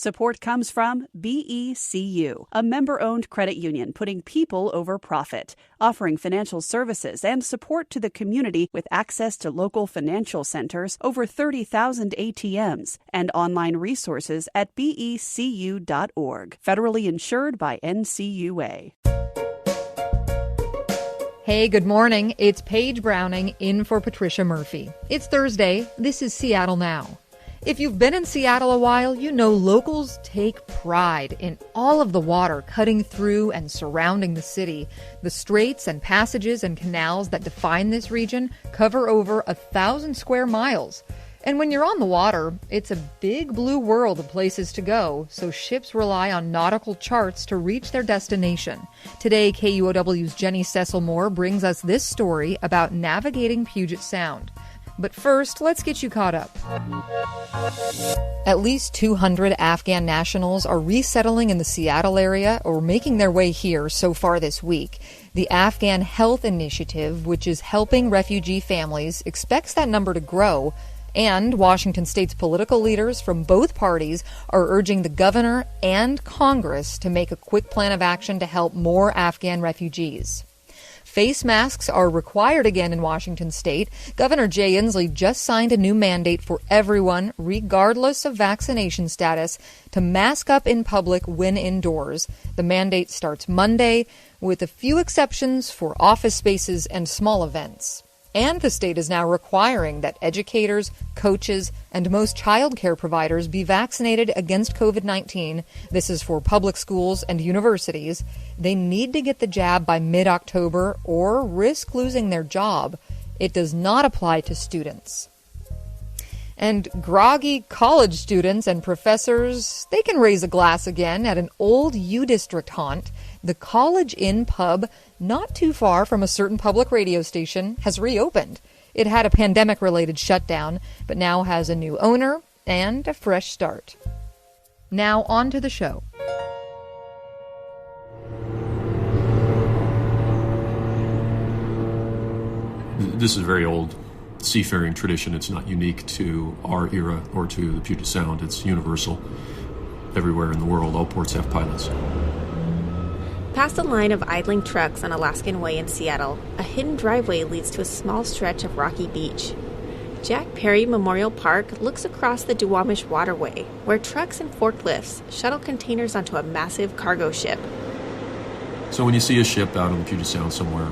Support comes from BECU, a member-owned credit union putting people over profit, offering financial services and support to the community with access to local financial centers, over 30,000 ATMs, and online resources at becu.org. Federally insured by NCUA. Hey, good morning. It's Paige Browning in for Patricia Murphy. It's Thursday. This is Seattle Now. If you've been in Seattle a while, you know locals take pride in all of the water cutting through and surrounding the city. The straits and passages and canals that define this region cover over 1,000 square miles. And when you're on the water, it's a big blue world of places to go, so ships rely on nautical charts to reach their destination. Today, KUOW's Jennie Cecil Moore brings us this story about navigating Puget Sound. But first, let's get you caught up. At least 200 Afghan nationals are resettling in the Seattle area or making their way here so far this week. The Afghan Health Initiative, which is helping refugee families, expects that number to grow. And Washington state's political leaders from both parties are urging the governor and Congress to make a quick plan of action to help more Afghan refugees. Face masks are required again in Washington state. Governor Jay Inslee just signed a new mandate for everyone, regardless of vaccination status, to mask up in public when indoors. The mandate starts Monday, with a few exceptions for office spaces and small events. And the state is now requiring that educators, coaches, and most child care providers be vaccinated against COVID-19. This is for public schools and universities. They need to get the jab by mid-October or risk losing their job. It does not apply to students. And groggy college students and professors, they can raise a glass again at an old U District haunt. The College Inn pub, not too far from a certain public radio station, has reopened. It had a pandemic-related shutdown, but now has a new owner and a fresh start. Now on to the show. This is a very old seafaring tradition. It's not unique to our era or to the Puget Sound. It's universal. Everywhere in the world, all ports have pilots. Past a line of idling trucks on Alaskan Way in Seattle, a hidden driveway leads to a small stretch of rocky beach. Jack Perry Memorial Park looks across the Duwamish Waterway, where trucks and forklifts shuttle containers onto a massive cargo ship. So when you see a ship out on the Puget Sound somewhere,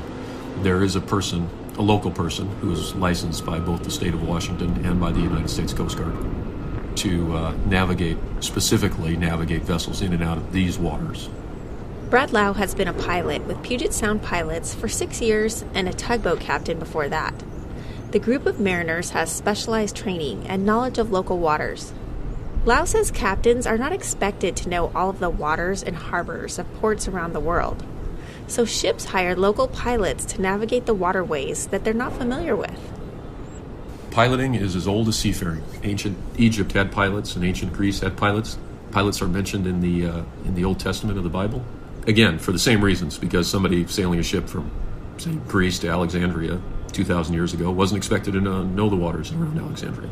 there is a local person who is licensed by both the state of Washington and by the United States Coast Guard to navigate vessels in and out of these waters. Brad Lowe has been a pilot with Puget Sound Pilots for 6 years and a tugboat captain before that. The group of mariners has specialized training and knowledge of local waters. Lowe says captains are not expected to know all of the waters and harbors of ports around the world. So ships hire local pilots to navigate the waterways that they're not familiar with. Piloting is as old as seafaring. Ancient Egypt had pilots and ancient Greece had pilots. Pilots are mentioned in the Old Testament of the Bible. Again, for the same reasons, because somebody sailing a ship from, say, Greece to Alexandria 2,000 years ago wasn't expected to know the waters around Alexandria.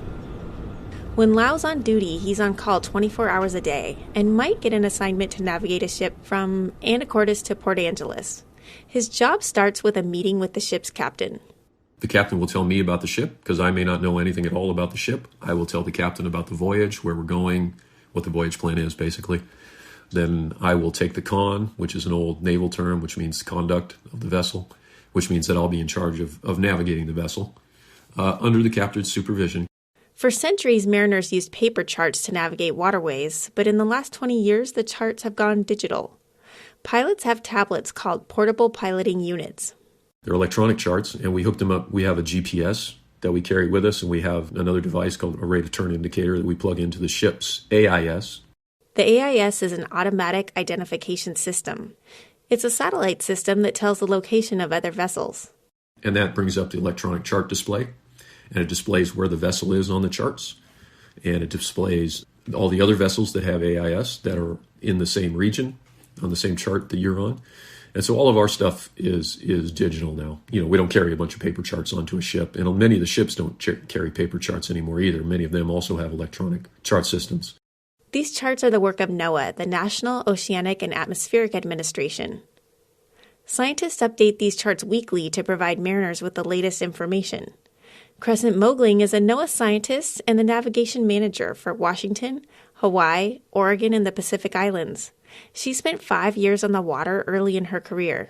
When Lau's on duty, he's on call 24 hours a day and might get an assignment to navigate a ship from Anacortes to Port Angeles. His job starts with a meeting with the ship's captain. The captain will tell me about the ship, because I may not know anything at all about the ship. I will tell the captain about the voyage, where we're going, what the voyage plan is, basically. Then I will take the con, which is an old naval term, which means conduct of the vessel, which means that I'll be in charge of navigating the vessel under the captain's supervision. For centuries, mariners used paper charts to navigate waterways, but in the last 20 years, the charts have gone digital. Pilots have tablets called portable piloting units. They're electronic charts, and we hook them up. We have a GPS that we carry with us, and we have another device called a rate of turn indicator that we plug into the ship's AIS. The AIS is an automatic identification system. It's a satellite system that tells the location of other vessels. And that brings up the electronic chart display, and it displays where the vessel is on the charts. And it displays all the other vessels that have AIS that are in the same region, on the same chart that you're on. And so all of our stuff is digital now. You know, we don't carry a bunch of paper charts onto a ship, and many of the ships don't carry paper charts anymore either. Many of them also have electronic chart systems. These charts are the work of NOAA, the National Oceanic and Atmospheric Administration. Scientists update these charts weekly to provide mariners with the latest information. Crescent Moegling is a NOAA scientist and the navigation manager for Washington, Hawaii, Oregon, and the Pacific Islands. She spent 5 years on the water early in her career.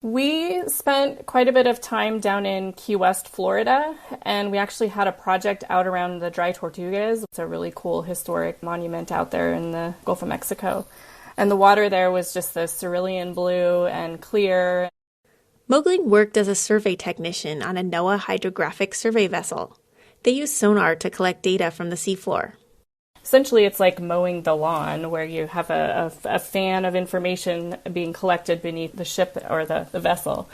We spent quite a bit of time down in Key West, Florida, and we actually had a project out around the Dry Tortugas. It's a really cool historic monument out there in the Gulf of Mexico. And the water there was just the cerulean blue and clear. Moegling worked as a survey technician on a NOAA hydrographic survey vessel. They use sonar to collect data from the seafloor. Essentially, it's like mowing the lawn, where you have a fan of information being collected beneath the ship or the vessel.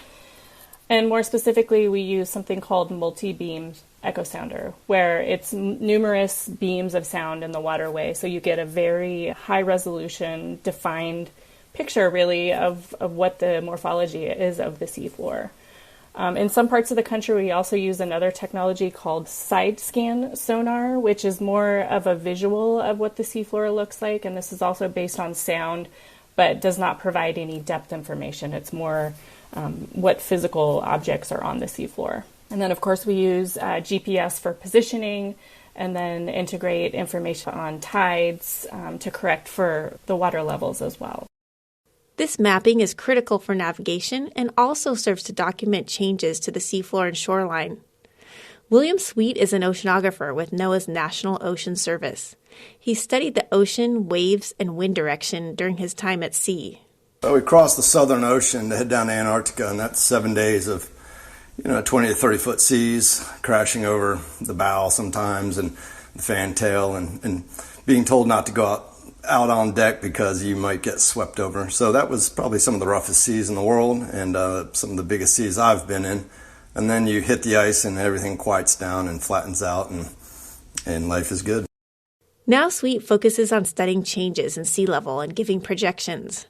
And more specifically, we use something called multi-beam echo sounder, where it's numerous beams of sound in the waterway. So you get a very high-resolution, defined picture, really, of what the morphology is of the seafloor. In some parts of the country, we also use another technology called side scan sonar, which is more of a visual of what the seafloor looks like. And this is also based on sound, but does not provide any depth information. It's more what physical objects are on the seafloor. And then, of course, we use GPS for positioning and then integrate information on tides to correct for the water levels as well. This mapping is critical for navigation and also serves to document changes to the seafloor and shoreline. William Sweet is an oceanographer with NOAA's National Ocean Service. He studied the ocean, waves, and wind direction during his time at sea. So we crossed the Southern Ocean to head down to Antarctica, and that's 7 days of 20 to 30 foot seas crashing over the bow sometimes and the fantail and being told not to go out on deck because you might get swept over. So that was probably some of the roughest seas in the world and some of the biggest seas I've been in. And then you hit the ice and everything quiets down and flattens out and life is good. Now Sweet focuses on studying changes in sea level and giving projections.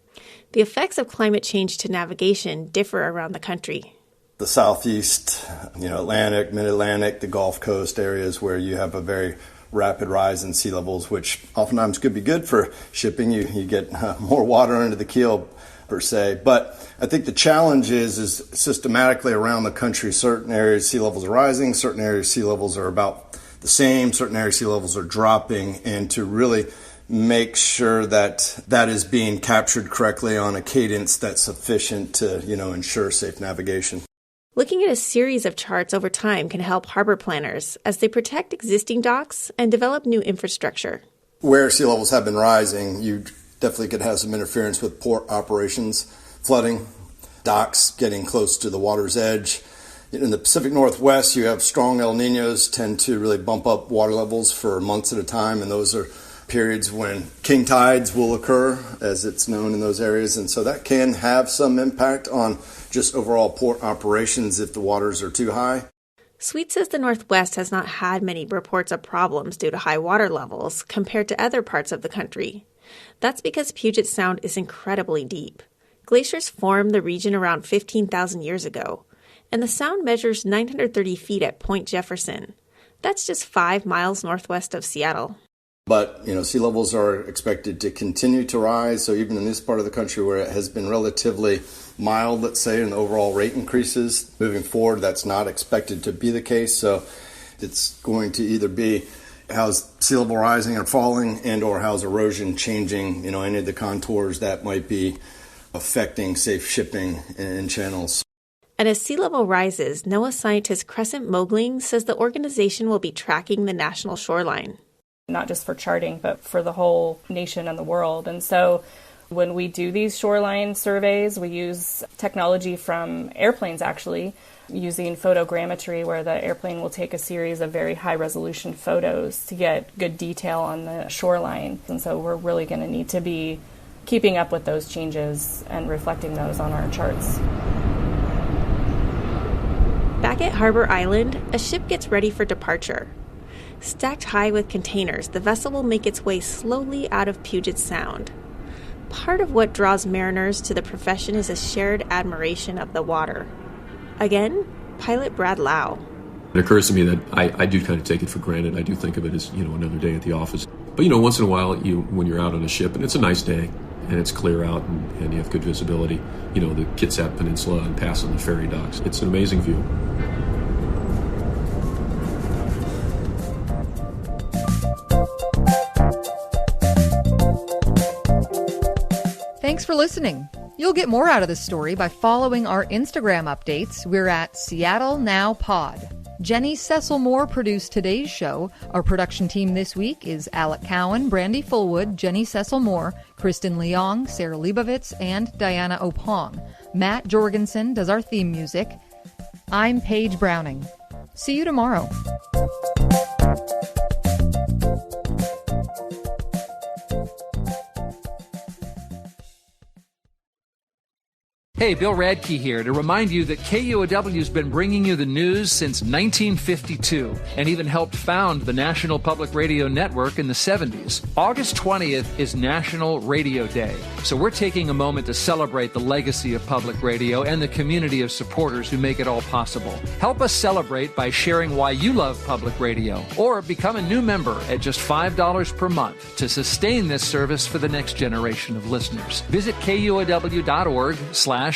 The effects of climate change to navigation differ around the country. The southeast, Atlantic, mid-Atlantic, the Gulf Coast areas where you have a very rapid rise in sea levels, which oftentimes could be good for shipping. You get more water under the keel, per se. But I think the challenge is systematically around the country, certain areas sea levels are rising, certain areas sea levels are about the same, certain areas sea levels are dropping, and to really make sure that is being captured correctly on a cadence that's sufficient to, ensure safe navigation. Looking at a series of charts over time can help harbor planners as they protect existing docks and develop new infrastructure. Where sea levels have been rising, you definitely could have some interference with port operations, flooding, docks getting close to the water's edge. In the Pacific Northwest, you have strong El Niños tend to really bump up water levels for months at a time, and those are periods when king tides will occur, as it's known in those areas, and so that can have some impact on just overall port operations if the waters are too high. Sweet says the Northwest has not had many reports of problems due to high water levels compared to other parts of the country. That's because Puget Sound is incredibly deep. Glaciers formed the region around 15,000 years ago, and the sound measures 930 feet at Point Jefferson. That's just 5 miles northwest of Seattle. But, sea levels are expected to continue to rise. So even in this part of the country where it has been relatively mild, let's say, in the overall rate increases, moving forward, that's not expected to be the case. So it's going to either be how's sea level rising or falling and or how's erosion changing, any of the contours that might be affecting safe shipping in channels. And as sea level rises, NOAA scientist Crescent Moegling says the organization will be tracking the national shoreline. Not just for charting, but for the whole nation and the world. And so when we do these shoreline surveys, we use technology from airplanes, actually, using photogrammetry, where the airplane will take a series of very high-resolution photos to get good detail on the shoreline. And so we're really going to need to be keeping up with those changes and reflecting those on our charts. Back at Harbor Island, a ship gets ready for departure. Stacked high with containers, the vessel will make its way slowly out of Puget Sound. Part of what draws mariners to the profession is a shared admiration of the water. Again, pilot Brad Lowe. It occurs to me that I do kind of take it for granted. I do think of it as, another day at the office. But, once in a while, when you're out on a ship, and it's a nice day, and it's clear out, and you have good visibility, the Kitsap Peninsula and passing the ferry docks. It's an amazing view. Thanks for listening. You'll get more out of this story by following our Instagram updates. We're at Seattle Now Pod. Jennie Cecil Moore produced today's show. Our production team this week is Alec Cowan, Brandy Fullwood, Jennie Cecil Moore, Kristen Leong, Sarah Leibovitz, and Diana Opong. Matt Jorgensen does our theme music. I'm Paige Browning. See you tomorrow. Hey, Bill Radke here to remind you that KUOW has been bringing you the news since 1952 and even helped found the National Public Radio Network in the 70s. August 20th is National Radio Day, so we're taking a moment to celebrate the legacy of public radio and the community of supporters who make it all possible. Help us celebrate by sharing why you love public radio, or become a new member at just $5 per month to sustain this service for the next generation of listeners. Visit KUOW.org/radio.